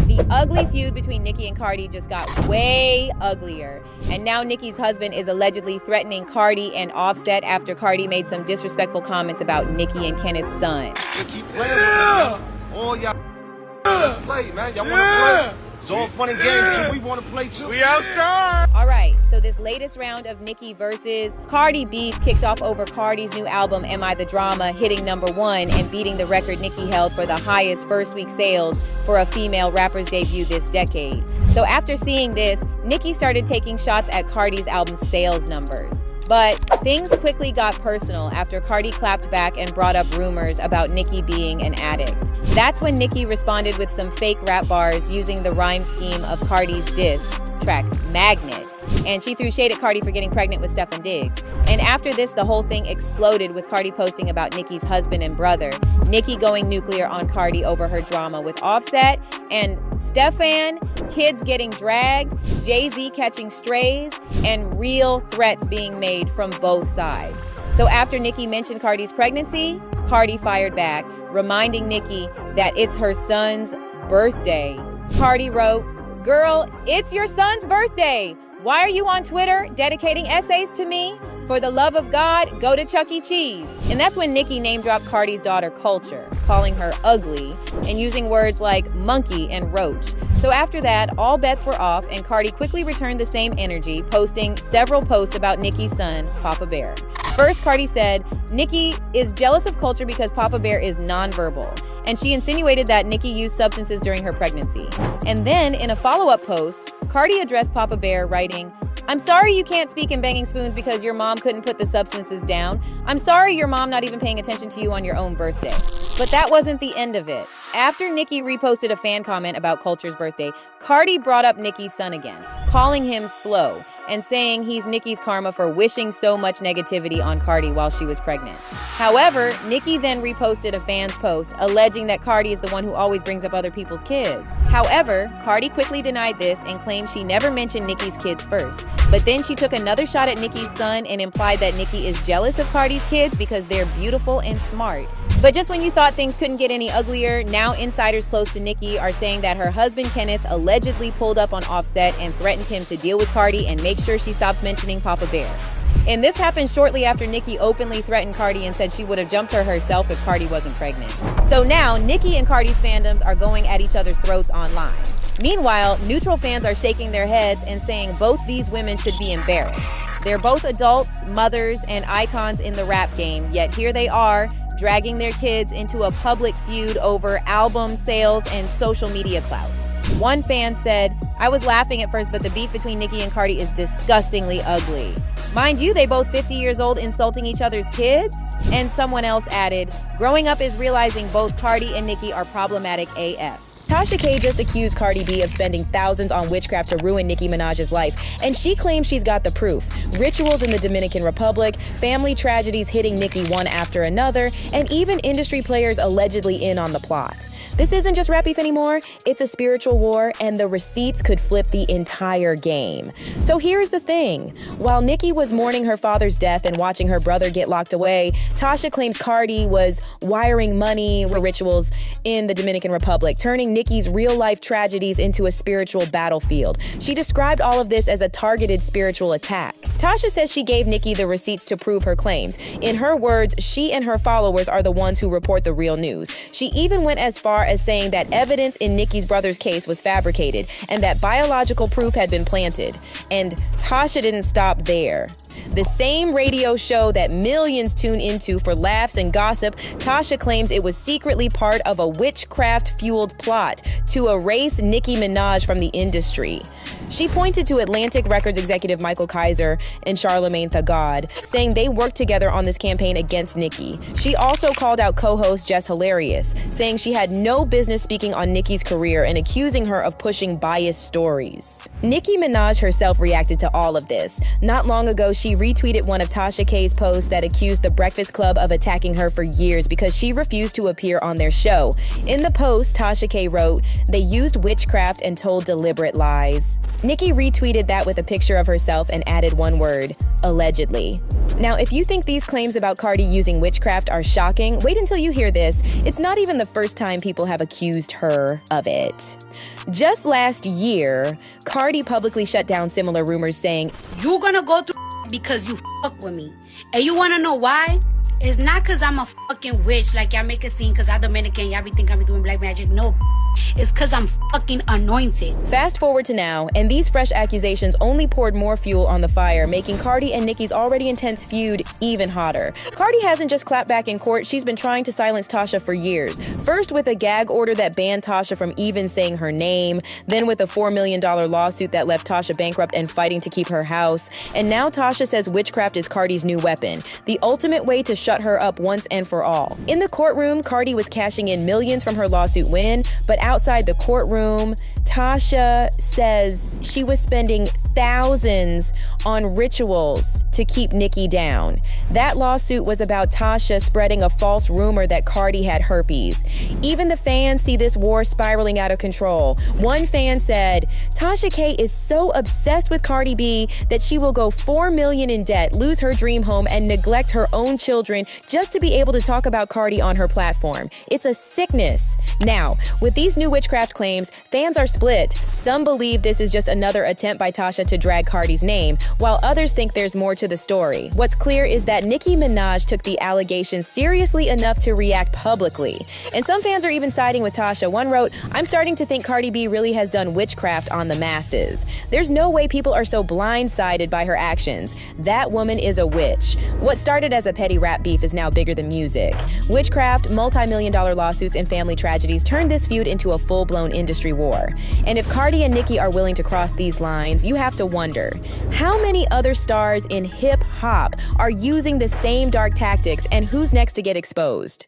The ugly feud between Nicki and Cardi just got way uglier. And now Nicki's husband is allegedly threatening Cardi and Offset after Cardi made some disrespectful comments about Nicki and Kenneth's son. Keep playing with me. All y'all, let's play, man. Y'all wanna play? It's all fun and games, so we wanna play too. We outside. All right, so this latest round of Nicki versus Cardi beef kicked off over Cardi's new album, Am I the Drama, hitting #1 and beating the record Nicki held for the highest first-week sales for a female rapper's debut this decade. So after seeing this, Nicki started taking shots at Cardi's album's sales numbers. But things quickly got personal after Cardi clapped back and brought up rumors about Nicki being an addict. That's when Nicki responded with some fake rap bars using the rhyme scheme of Cardi's diss track, Magnet. And she threw shade at Cardi for getting pregnant with Stefan Diggs. And after this, the whole thing exploded with Cardi posting about Nicki's husband and brother, Nicki going nuclear on Cardi over her drama with Offset, and Stefan, kids getting dragged, Jay-Z catching strays, and real threats being made from both sides. So after Nicki mentioned Cardi's pregnancy, Cardi fired back, reminding Nicki that it's her son's birthday. Cardi wrote, "Girl, it's your son's birthday. Why are you on Twitter dedicating essays to me? For the love of God, go to Chuck E. Cheese." And that's when Nicki name-dropped Cardi's daughter Culture, calling her ugly, and using words like monkey and roach. So after that, all bets were off, and Cardi quickly returned the same energy, posting several posts about Nicki's son, Papa Bear. First, Cardi said, Nicki is jealous of Culture because Papa Bear is nonverbal, and she insinuated that Nicki used substances during her pregnancy. And then, in a follow-up post, Cardi addressed Papa Bear, writing, "I'm sorry you can't speak in banging spoons because your mom couldn't put the substances down. I'm sorry your mom not even paying attention to you on your own birthday." But that wasn't the end of it. After Nicki reposted a fan comment about Culture's birthday, Cardi brought up Nicki's son again, calling him slow and saying he's Nicki's karma for wishing so much negativity on Cardi while she was pregnant. However, Nicki then reposted a fan's post alleging that Cardi is the one who always brings up other people's kids. However, Cardi quickly denied this and claimed she never mentioned Nicki's kids first. But then she took another shot at Nicki's son and implied that Nicki is jealous of Cardi's kids because they're beautiful and smart. But just when you thought things couldn't get any uglier, now insiders close to Nicki are saying that her husband Kenneth allegedly pulled up on Offset and threatened him to deal with Cardi and make sure she stops mentioning Papa Bear. And this happened shortly after Nicki openly threatened Cardi and said she would have jumped her herself if Cardi wasn't pregnant. So now, Nicki and Cardi's fandoms are going at each other's throats online. Meanwhile, neutral fans are shaking their heads and saying both these women should be embarrassed. They're both adults, mothers, and icons in the rap game, yet here they are, dragging their kids into a public feud over album sales and social media clout. One fan said, "I was laughing at first, but the beef between Nicki and Cardi is disgustingly ugly. Mind you, they both 50 years old insulting each other's kids?" And someone else added, "Growing up is realizing both Cardi and Nicki are problematic AF." Tasha K just accused Cardi B of spending thousands on witchcraft to ruin Nicki Minaj's life, and she claims she's got the proof. Rituals in the Dominican Republic, family tragedies hitting Nicki one after another, and even industry players allegedly in on the plot. This isn't just rap beef anymore, it's a spiritual war, and the receipts could flip the entire game. So here's the thing. While Nicki was mourning her father's death and watching her brother get locked away, Tasha claims Cardi was wiring money for rituals in the Dominican Republic, turning Nicki's real-life tragedies into a spiritual battlefield. She described all of this as a targeted spiritual attack. Tasha says she gave Nicki the receipts to prove her claims. In her words, she and her followers are the ones who report the real news. She even went as far as saying that evidence in Nicki's brother's case was fabricated and that biological proof had been planted. And Tasha didn't stop there. The same radio show that millions tune into for laughs and gossip, Tasha claims it was secretly part of a witchcraft-fueled plot to erase Nicki Minaj from the industry. She pointed to Atlantic Records executive Michael Kaiser and Charlamagne Tha God, saying they worked together on this campaign against Nicki. She also called out co-host Jess Hilarious, saying she had no business speaking on Nicki's career and accusing her of pushing biased stories. Nicki Minaj herself reacted to all of this. Not long ago, she retweeted one of Tasha K's posts that accused The Breakfast Club of attacking her for years because she refused to appear on their show. In the post, Tasha K wrote, "They used witchcraft and told deliberate lies." Nicki retweeted that with a picture of herself and added one word, allegedly. Now, if you think these claims about Cardi using witchcraft are shocking, wait until you hear this. It's not even the first time people have accused her of it. Just last year, Cardi publicly shut down similar rumors saying, "You gonna go through because you fuck with me. And you wanna know why? It's not because I'm a fucking witch like y'all make it seem because I'm Dominican, y'all be thinking I be doing black magic. No, it's because I'm fucking anointed." Fast forward to now, and these fresh accusations only poured more fuel on the fire, making Cardi and Nicki's already intense feud even hotter. Cardi hasn't just clapped back in court, she's been trying to silence Tasha for years. First with a gag order that banned Tasha from even saying her name, then with a $4 million lawsuit that left Tasha bankrupt and fighting to keep her house. And now Tasha says witchcraft is Cardi's new weapon, the ultimate way to shut her up once and for all. In the courtroom, Cardi was cashing in millions from her lawsuit win, but outside the courtroom, Tasha says she was spending thousands on rituals to keep Nicki down. That lawsuit was about Tasha spreading a false rumor that Cardi had herpes. Even the fans see this war spiraling out of control. One fan said, "Tasha K is so obsessed with Cardi B that she will go $4 million in debt, lose her dream home, and neglect her own children just to be able to talk about Cardi on her platform. It's a sickness." Now, with these new witchcraft claims, fans are split. Some believe this is just another attempt by Tasha to drag Cardi's name, while others think there's more to the story. What's clear is that Nicki Minaj took the allegations seriously enough to react publicly. And some fans are even siding with Tasha. One wrote, "I'm starting to think Cardi B really has done witchcraft on the masses. There's no way people are so blindsided by her actions. That woman is a witch." What started as a petty rap beef is now bigger than music. Witchcraft, multi-million-dollar lawsuits, and family tragedies turned this feud into a full-blown industry war. And if Cardi and Nicki are willing to cross these lines, you have to wonder, how many other stars in hip-hop are using the same dark tactics, and who's next to get exposed?